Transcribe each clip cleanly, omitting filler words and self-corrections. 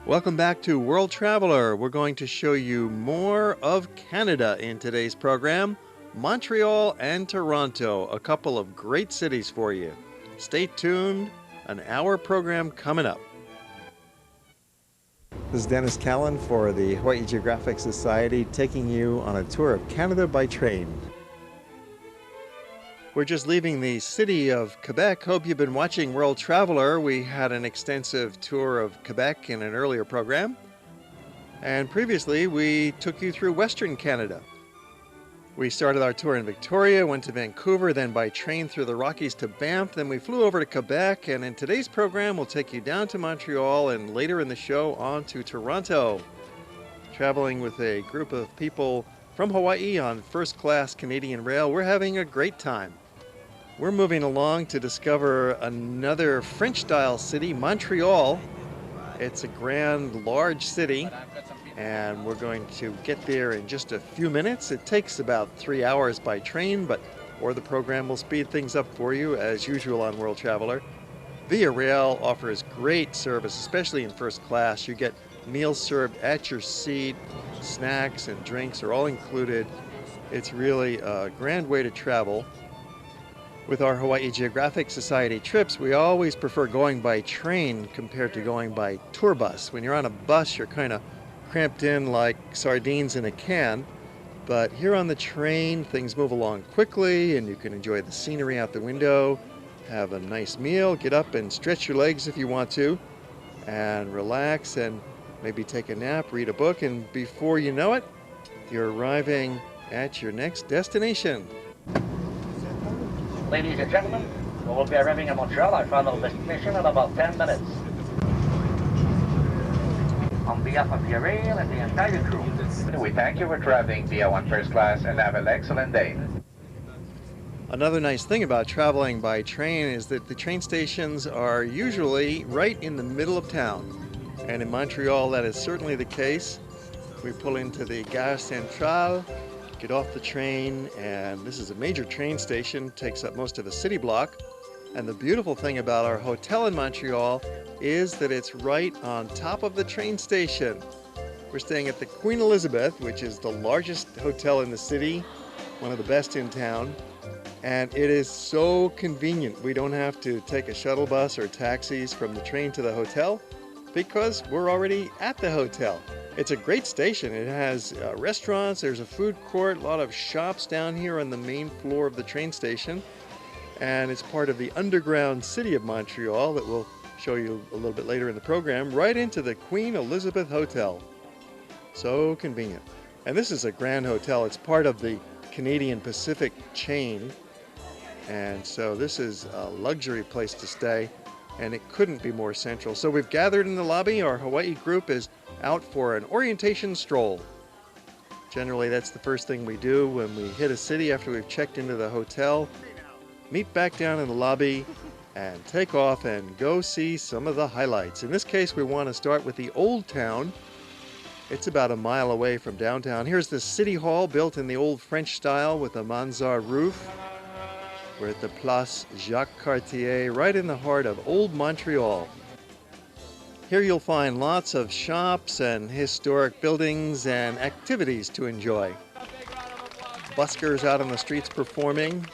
Welcome back to World Traveler. We're going to show you more of Canada in today's program. Montreal and Toronto, a couple of great cities for you. Stay tuned, an hour program coming up. This is Dennis Callan for the Hawaii Geographic Society, taking you on a tour of Canada by train. We're just leaving the city of Quebec. Hope you've been watching World Traveler. We had an extensive tour of Quebec in an earlier program. And previously, we took you through Western Canada. We started our tour in Victoria, went to Vancouver, then by train through the Rockies to Banff, then we flew over to Quebec, and in today's program, we'll take you down to Montreal and later in the show on to Toronto. Traveling with a group of people from Hawaii on first-class Canadian rail, we're having a great time. We're moving along to discover another French-style city, Montreal. It's a grand, large city, and we're going to get there in just a few minutes. It takes about 3 hours by train, or the program will speed things up for you, as usual on World Traveler. Via Rail offers great service, especially in first class. You get meals served at your seat, snacks and drinks are all included. It's really a grand way to travel. With our Hawaii Geographic Society trips, we always prefer going by train compared to going by tour bus. When you're on a bus, you're kind of cramped in like sardines in a can. But here on the train, things move along quickly and you can enjoy the scenery out the window, have a nice meal, get up and stretch your legs if you want to, and relax and maybe take a nap, read a book, and before you know it, you're arriving at your next destination. Ladies and gentlemen, we will be arriving at Montreal, our final destination, in about 10 minutes. On behalf of Via Rail and the entire crew, we thank you for traveling via One First Class and have an excellent day. Another nice thing about traveling by train is that the train stations are usually right in the middle of town. And in Montreal, that is certainly the case. We pull into the Gare Centrale, get off the train, and this is a major train station, takes up most of a city block. And the beautiful thing about our hotel in Montreal is that it's right on top of the train station. We're staying at the Queen Elizabeth, which is the largest hotel in the city, one of the best in town. And it is so convenient. We don't have to take a shuttle bus or taxis from the train to the hotel because we're already at the hotel. It's a great station. It has restaurants, there's a food court, a lot of shops down here on the main floor of the train station. And it's part of the underground city of Montreal that we'll show you a little bit later in the program, right into the Queen Elizabeth Hotel. So convenient. And this is a grand hotel. It's part of the Canadian Pacific chain. And so this is a luxury place to stay, and it couldn't be more central. So we've gathered in the lobby. Our Hawaii group is out for an orientation stroll. Generally, that's the first thing we do when we hit a city after we've checked into the hotel. Meet back down in the lobby and take off and go see some of the highlights. In this case, we want to start with the Old Town. It's about a mile away from downtown. Here's the City Hall, built in the old French style with a mansard roof. We're at the Place Jacques Cartier, right in the heart of Old Montreal. Here you'll find lots of shops and historic buildings and activities to enjoy. Buskers out on the streets performing.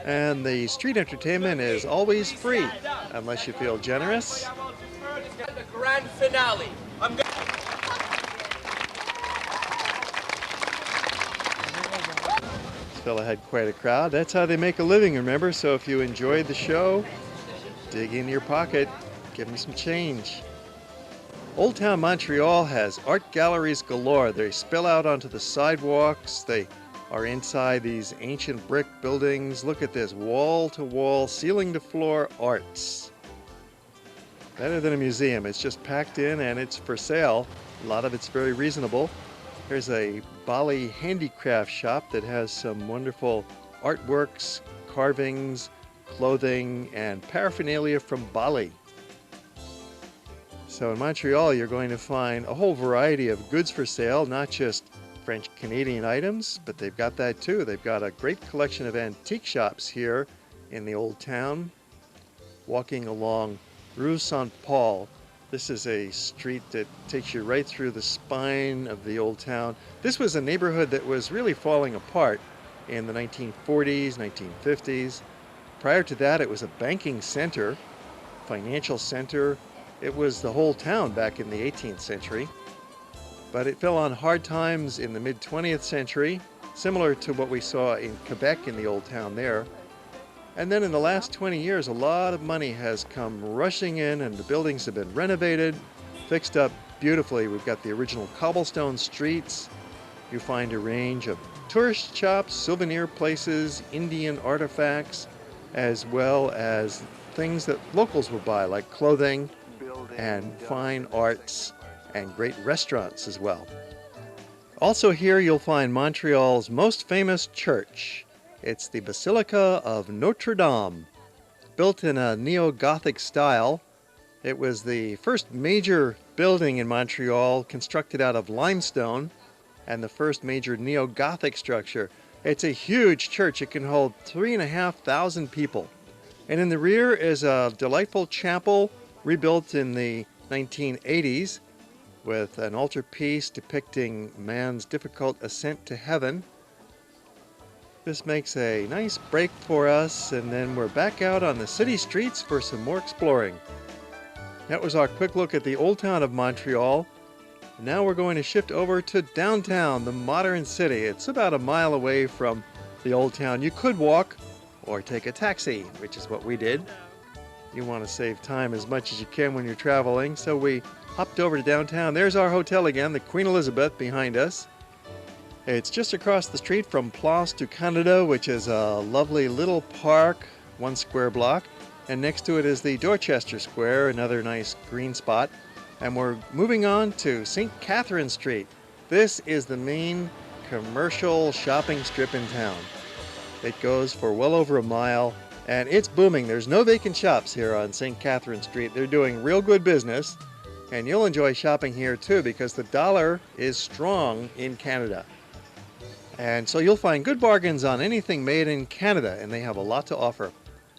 And the street entertainment is always free, unless you feel generous. The grand finale. This fella had quite a crowd. That's how they make a living, remember? So if you enjoyed the show, dig in your pocket. Give them some change. Old Town Montreal has art galleries galore. They spill out onto the sidewalks. They are inside these ancient brick buildings. Look at this, wall-to-wall, ceiling-to-floor arts. Better than a museum. It's just packed in and it's for sale. A lot of it's very reasonable. Here's a Bali handicraft shop that has some wonderful artworks, carvings, clothing, and paraphernalia from Bali. So in Montreal, you're going to find a whole variety of goods for sale, not just French Canadian items, but they've got that too. They've got a great collection of antique shops here in the Old Town. Walking along Rue Saint Paul, This is a street that takes you right through the spine of the old town. This was a neighborhood that was really falling apart in the 1940s, 1950s. Prior to that, it was a banking center, financial center. It was the whole town back in the 18th century. But it fell on hard times in the mid-20th century, similar to what we saw in Quebec in the old town there. And then in the last 20 years, a lot of money has come rushing in and the buildings have been renovated, fixed up beautifully. We've got the original cobblestone streets. You find a range of tourist shops, souvenir places, Indian artifacts, as well as things that locals will buy, like clothing and fine arts and great restaurants as well. Also here you'll find Montreal's most famous church. It's the Basilica of Notre Dame. Built in a neo-Gothic style, it was the first major building in Montreal constructed out of limestone and the first major neo-Gothic structure. It's a huge church. It can hold 3,500 people. And in the rear is a delightful chapel rebuilt in the 1980s with an altarpiece depicting man's difficult ascent to heaven. This makes a nice break for us, and then we're back out on the city streets for some more exploring. That was our quick look at the old town of Montreal. Now we're going to shift over to downtown, the modern city. It's about a mile away from the old town. You could walk or take a taxi, which is what we did. You want to save time as much as you can when you're traveling, so we hopped over to downtown. There's our hotel again, the Queen Elizabeth behind us. It's just across the street from Place du Canada, which is a lovely little park, 1 square block. And next to it is the Dorchester Square, another nice green spot. And we're moving on to St. Catherine Street. This is the main commercial shopping strip in town. It goes for well over a mile, and it's booming. There's no vacant shops here on St. Catherine Street. They're doing real good business, and you'll enjoy shopping here too because the dollar is strong in Canada. And so you'll find good bargains on anything made in Canada, and they have a lot to offer.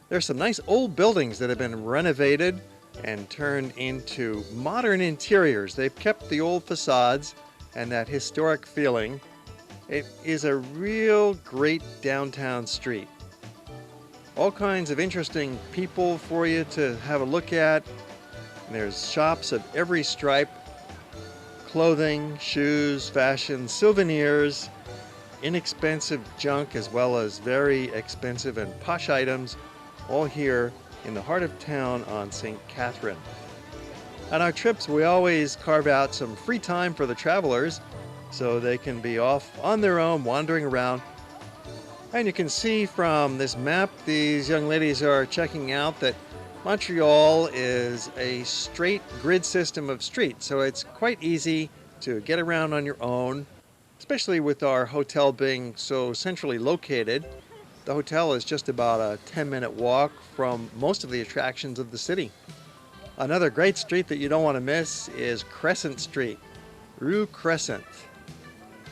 There's some nice old buildings that have been renovated and turned into modern interiors. They've kept the old facades and that historic feeling. It is a real great downtown street. All kinds of interesting people for you to have a look at. And there's shops of every stripe, clothing, shoes, fashion, souvenirs, inexpensive junk as well as very expensive and posh items, all here in the heart of town on St. Catherine. On our trips, we always carve out some free time for the travelers so they can be off on their own, wandering around. And you can see from this map, these young ladies are checking out that Montreal is a straight grid system of streets, so it's quite easy to get around on your own, especially with our hotel being so centrally located. The hotel is just about a 10-minute walk from most of the attractions of the city. Another great street that you don't want to miss is Crescent Street, Rue Crescent.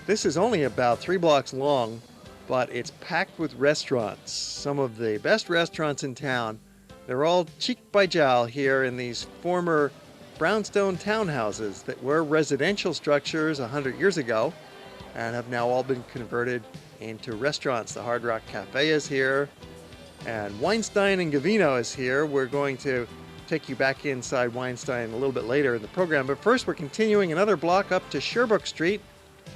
This is only about 3 blocks long, but it's packed with restaurants, some of the best restaurants in town. They're all cheek by jowl here in these former brownstone townhouses that were residential structures 100 years ago and have now all been converted into restaurants. The Hard Rock Cafe is here, and Weinstein and Gavino is here. We're going to take you back inside Weinstein a little bit later in the program, but first we're continuing another block up to Sherbrooke Street.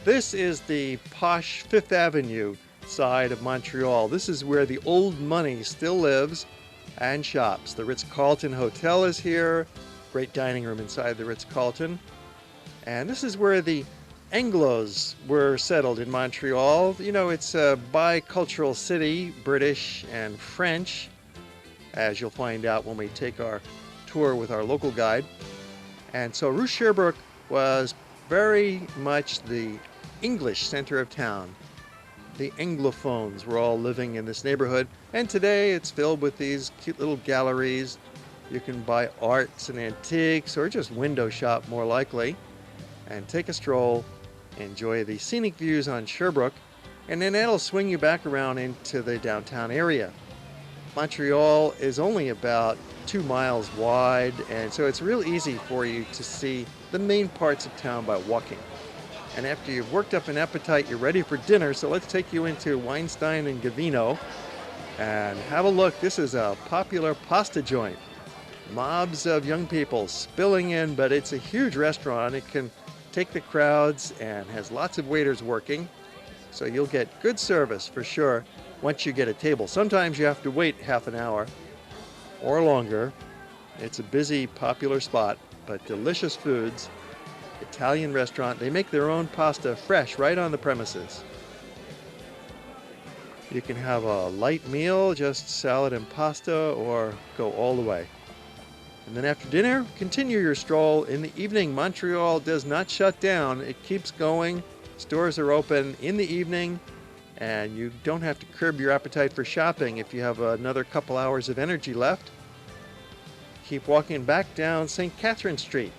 This is the posh Fifth Avenue side of Montreal. This is where the old money still lives and shops. The Ritz-Carlton Hotel is here, great dining room inside the Ritz-Carlton, and this is where the Anglos were settled in Montreal. You know, it's a bicultural city, British and French, as you'll find out when we take our tour with our local guide. And so Rue Sherbrooke was very much the English center of town. The Anglophones were all living in this neighborhood, and today it's filled with these cute little galleries. You can buy arts and antiques, or just window shop more likely, and take a stroll, enjoy the scenic views on Sherbrooke, and then that'll swing you back around into the downtown area. Montreal is only about 2 miles wide, and so it's real easy for you to see the main parts of town by walking. And after you've worked up an appetite, you're ready for dinner, so let's take you into Weinstein and Gavino and have a look. This is a popular pasta joint. Mobs of young people spilling in, but it's a huge restaurant. It can take the crowds and has lots of waiters working, so you'll get good service for sure once you get a table. Sometimes you have to wait half an hour or longer. It's a busy, popular spot, but delicious foods. Italian restaurant. They make their own pasta fresh right on the premises. You can have a light meal, just salad and pasta, or go all the way. And then after dinner, continue your stroll. In the evening, Montreal does not shut down. It keeps going. Stores are open in the evening, and you don't have to curb your appetite for shopping if you have another couple hours of energy left. Keep walking back down St. Catherine Street.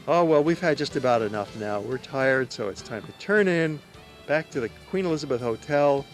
Oh, well, we've had just about enough now. We're tired, so it's time to turn in back to the Queen Elizabeth Hotel.